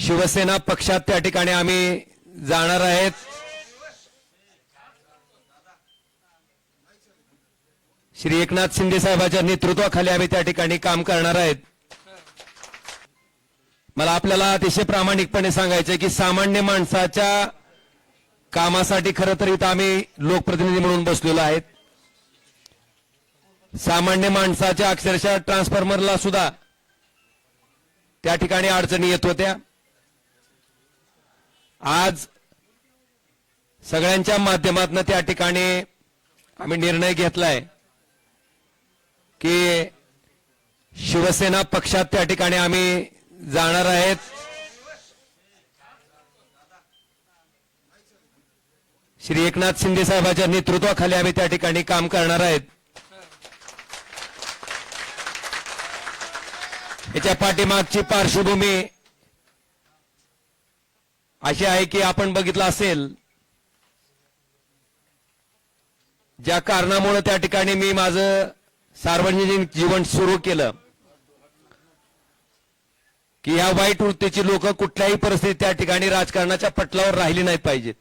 शिवसेना पक्षात त्या ठिकाणी आम्ही जाणार आहेत। श्री एकनाथ शिंदे साहेबांच्या नेतृत्वाखाली आम्ही त्या ठिकाणी काम करणार आहेत। मला आपल्याला अतिशय प्रामाणिकपणे सांगायचं आहे की सामान्य माणसाच्या कामासाठी खरं तर इथं आम्ही लोकप्रतिनिधी म्हणून बसलेलो आहेत। सामान्य माणसाच्या अक्षरशः ट्रान्सफॉर्मरला सुद्धा त्या ठिकाणी अडचणी येत होत्या। आज सगळ्यांच्या माध्यमातून त्या ठिकाणी आम्ही निर्णय घेतलाय की शिवसेना पक्षात त्या ठिकाणी आम्ही जाणार आहेत। श्री एकनाथ शिंदे साहेबांच्या नेतृत्वाखाली आम्ही त्या ठिकाणी काम करणार आहेत। याच्या पाठीमागची पार्श्वभूमी अशी आहे की आपण बघितलं असेल ज्या कारणामुळे त्या ठिकाणी मी माझं सार्वजनिक जीवन सुरू केलं की या वाईट वृत्तीची लोक कुठल्याही परिस्थितीत त्या ठिकाणी राजकारणाच्या पटलावर राहिली नाही पाहिजेत।